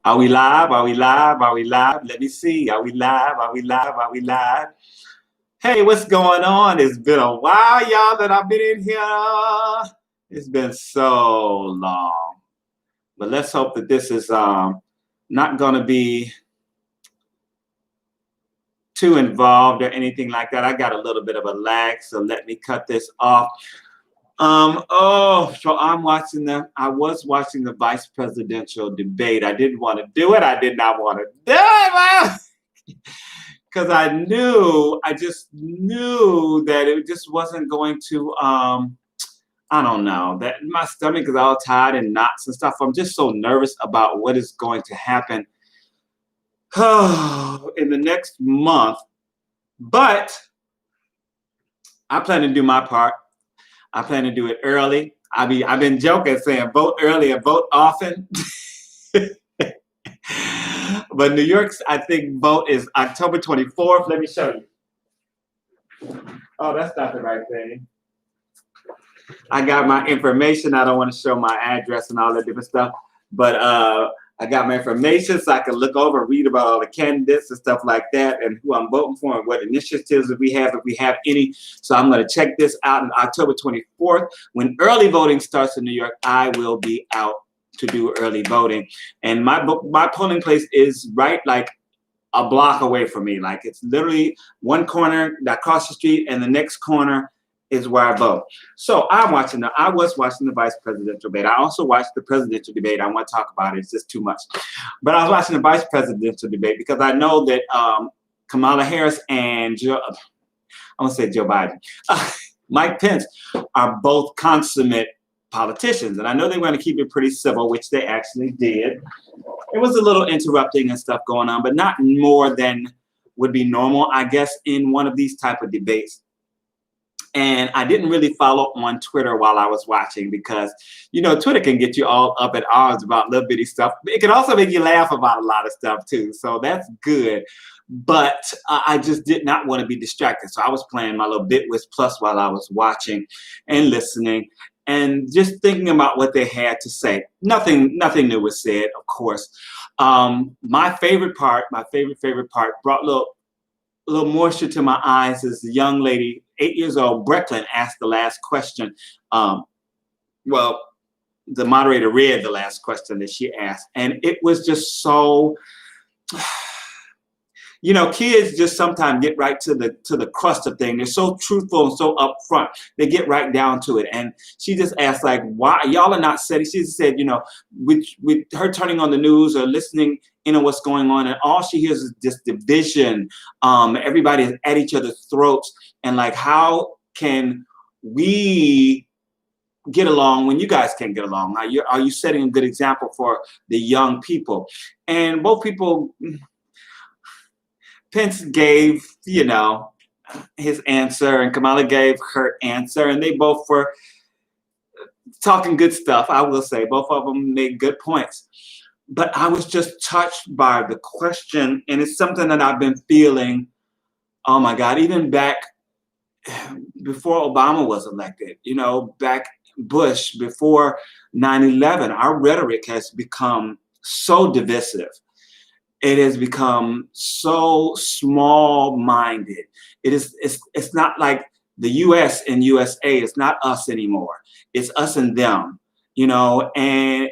Are we live? Are we live? Are we live? Let me see. Are we live? Are we live? Are we live? Hey, what's going on? It's been a while, y'all, that I've been in here. It's been so long. But let's hope that this is not going to be too involved or anything like that. I got a little bit of a lag, so let me cut this off. So I was watching the vice presidential debate. I didn't want to do it. I did not want to do it. Because I just knew that it just wasn't going to, I don't know, that my stomach is all tied in knots and stuff. I'm just so nervous about what is going to happen in the next month. But I plan to do my part. I plan to do it early. I've been joking saying vote early and vote often. But New York's, I think, vote is October 24th. Let me show you. Oh, that's not the right thing. I got my information. I don't want to show my address and all that different stuff, but I got my information so I can look over and read about all the candidates and stuff like that and who I'm voting for and what initiatives we have, if we have any. So I'm going to check this out on October 24th. When early voting starts in New York, I will be out to do early voting. And my polling place is right like a block away from me. Like it's literally one corner across the street and the next corner is where I vote. So I was watching the vice presidential debate. I also watched the presidential debate. I want to talk about it. It's just too much. But I was watching the vice presidential debate because I know that Kamala Harris and I want to say Joe Biden, Mike Pence are both consummate politicians. And I know they want to keep it pretty civil, which they actually did. It was a little interrupting and stuff going on, but not more than would be normal, I guess, in one of these type of debates. And I didn't really follow on Twitter while I was watching because, Twitter can get you all up at odds about little bitty stuff. It can also make you laugh about a lot of stuff too. So that's good. But I just did not want to be distracted. So I was playing my little BitWiz Plus while I was watching and listening and just thinking about what they had to say. Nothing new was said, of course. My favorite part brought a little moisture to my eyes as the young lady, 8 years old, Brecklin, asked the last question. Well, the moderator read the last question that she asked, and it was just so, kids just sometimes get right to the crust of things. They're so truthful and so upfront. They get right down to it. And she just asked, like, why y'all are not setting? She just said, with her turning on the news or listening what's going on, and all she hears is this division. Everybody is at each other's throats, and like, how can we get along when you guys can't get along? Are you setting a good example for the young people? And both people, Pence gave, his answer, and Kamala gave her answer, and they both were talking good stuff. I will say both of them made good points. But I was just touched by the question, and it's something that I've been feeling, oh my God, even back before Obama was elected, back Bush, before 9/11, our rhetoric has become so divisive. It has become so small-minded. It's not like the US and USA. It's not us anymore. It's us and them, and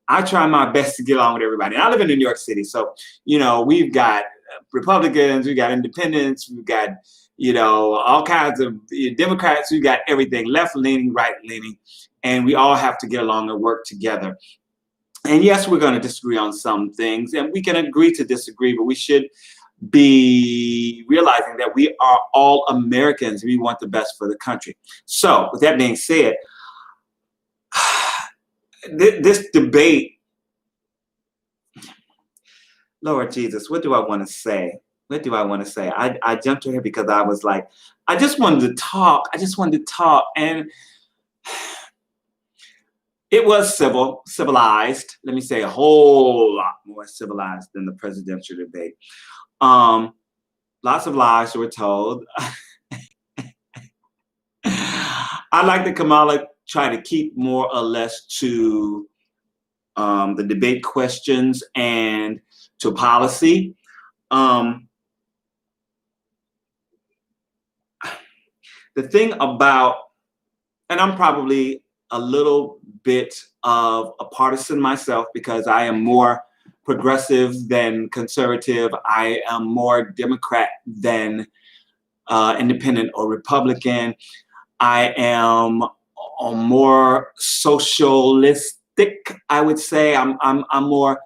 I try my best to get along with everybody. And I live in New York City, so we've got Republicans, we've got independents, we've got all kinds of Democrats, we've got everything, left leaning, right leaning, and we all have to get along and work together. And yes, we're going to disagree on some things, and we can agree to disagree, but we should be realizing that we are all Americans. We want the best for the country. So with that being said, this debate, Lord Jesus, what do I want to say? I jumped to here because I was like, I just wanted to talk. And it was civilized. Let me say a whole lot more civilized than the presidential debate. Lots of lies were told. I like that Kamala tried to keep more or less to the debate questions and to policy. The thing about, and I'm probably a little bit of a partisan myself because I am more progressive than conservative. I am more Democrat than independent or Republican. I am more socialistic, I would say. I'm more,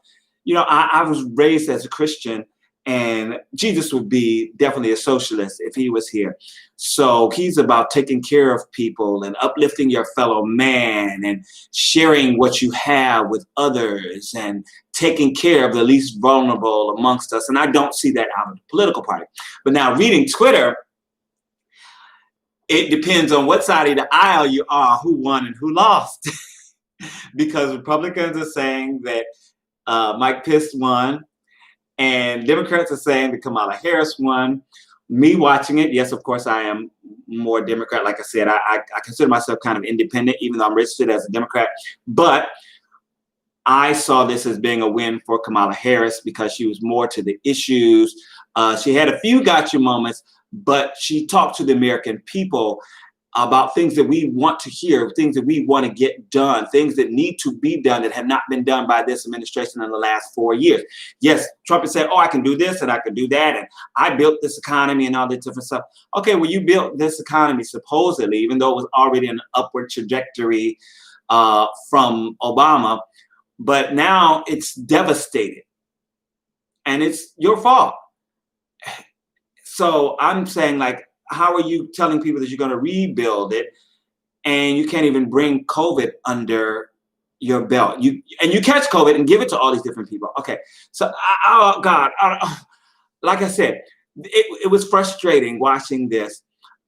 I was raised as a Christian, and Jesus would be definitely a socialist if he was here. So he's about taking care of people and uplifting your fellow man and sharing what you have with others and taking care of the least vulnerable amongst us. And I don't see that out of the political party. But now reading Twitter, it depends on what side of the aisle you are, who won and who lost. Because Republicans are saying that Mike Pence won, and Democrats are saying that Kamala Harris won. Me watching it, yes, of course, I am more Democrat. Like I said, I consider myself kind of independent, even though I'm registered as a Democrat. But I saw this as being a win for Kamala Harris because she was more to the issues. She had a few gotcha moments, but she talked to the American people about things that we want to hear, things that we want to get done, things that need to be done that have not been done by this administration in the last 4 years. Yes, Trump has said, oh, I can do this and I can do that, and I built this economy and all this different stuff. Okay, well, you built this economy supposedly, even though it was already an upward trajectory from Obama, but now it's devastated, and it's your fault. So I'm saying, like, how are you telling people that you're going to rebuild it and you can't even bring COVID under your belt? You catch COVID and give it to all these different people. Okay, so oh God, like I said, it was frustrating watching this.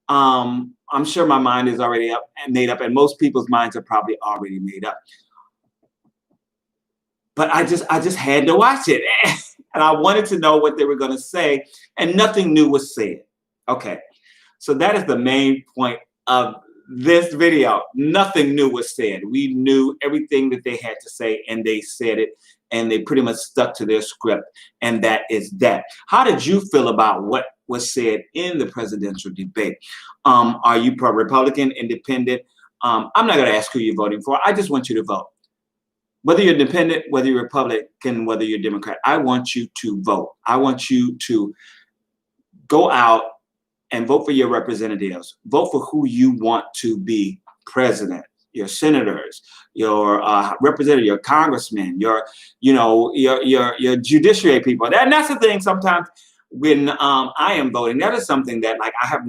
I'm sure my mind is already made up, and most people's minds are probably already made up. But I just had to watch it, and I wanted to know what they were going to say, and nothing new was said. Okay. So that is the main point of this video. Nothing new was said. We knew everything that they had to say, and they said it, and they pretty much stuck to their script, and that is that. How did you feel about what was said in the presidential debate? Are you pro-Republican, independent? I'm not going to ask who you're voting for. I just want you to vote. Whether you're independent, whether you're Republican, whether you're Democrat, I want you to vote. I want you to go out and vote for your representatives. Vote for who you want to be president, your senators, your representative, your congressmen, your judiciary people. And that's the thing. Sometimes when I am voting, that is something that, like, I've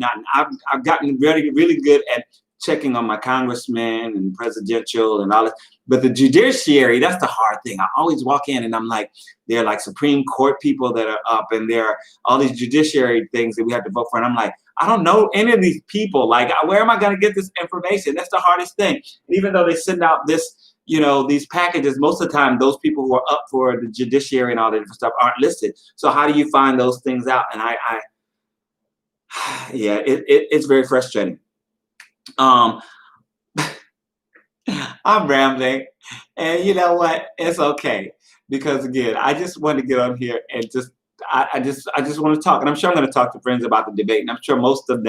gotten really, really good at checking on my congressmen and presidential and all that. But the judiciary, that's the hard thing. I always walk in and I'm like, they're like Supreme Court people that are up, and there are all these judiciary things that we have to vote for. And I'm like, I don't know any of these people. Like, where am I going to get this information? That's the hardest thing. And even though they send out this, these packages, most of the time, those people who are up for the judiciary and all that different stuff aren't listed. So how do you find those things out? And yeah, it's very frustrating. I'm rambling, and you know what? It's okay, because again, I just want to get on here and I just want to talk, and I'm sure I'm going to talk to friends about the debate, and I'm sure most of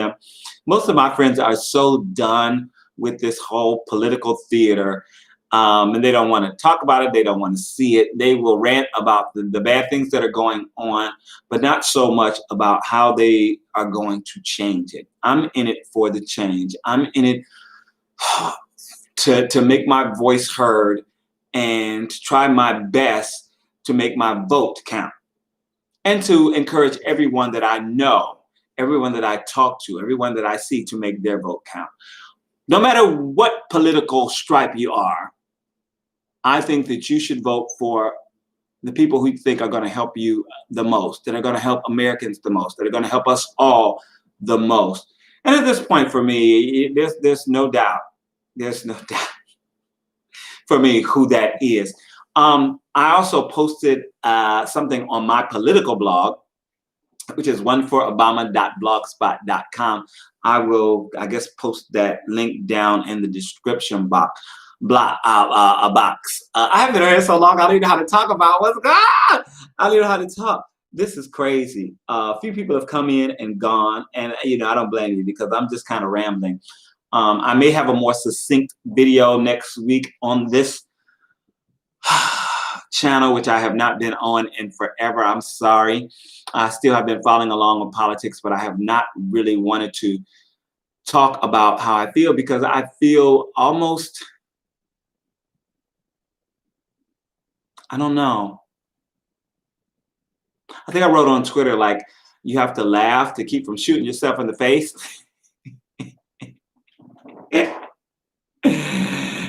my friends are so done with this whole political theater, and they don't want to talk about it. They don't want to see it. They will rant about the bad things that are going on, but not so much about how they are going to change it. I'm in it for the change. I'm in it to make my voice heard and to try my best to make my vote count, and to encourage everyone that I know, everyone that I talk to, everyone that I see to make their vote count. No matter what political stripe you are, I think that you should vote for the people who you think are going to help you the most, that are going to help Americans the most, that are going to help us all the most. And at this point, for me, there's no doubt. There's no doubt for me who that is. I also posted something on my political blog, which is oneforobama.blogspot.com. I will, I guess, post that link down in the description box. box. I haven't been here so long. I don't even know how to talk about what's going on. I don't even know how to talk. This is crazy. A few people have come in and gone, and I don't blame you because I'm just kind of rambling. I may have a more succinct video next week on this channel, which I have not been on in forever. I'm sorry. I still have been following along with politics, but I have not really wanted to talk about how I feel because I feel almost, I don't know. I think I wrote on Twitter, like, you have to laugh to keep from shooting yourself in the face.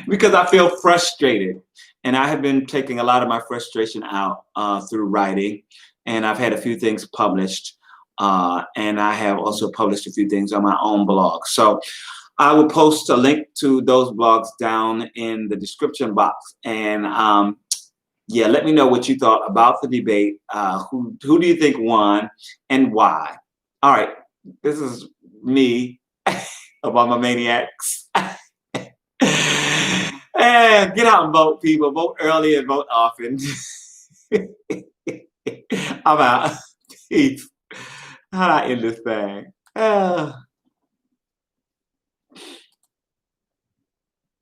Because I feel frustrated. And I have been taking a lot of my frustration out through writing. And I've had a few things published. And I have also published a few things on my own blog. So I will post a link to those blogs down in the description box. And yeah, let me know what you thought about the debate. Who do you think won and why? All right, this is me, Obama Maniacs. And get out and vote, people. Vote early and vote often. I'm out. Peace. How do I end this thing?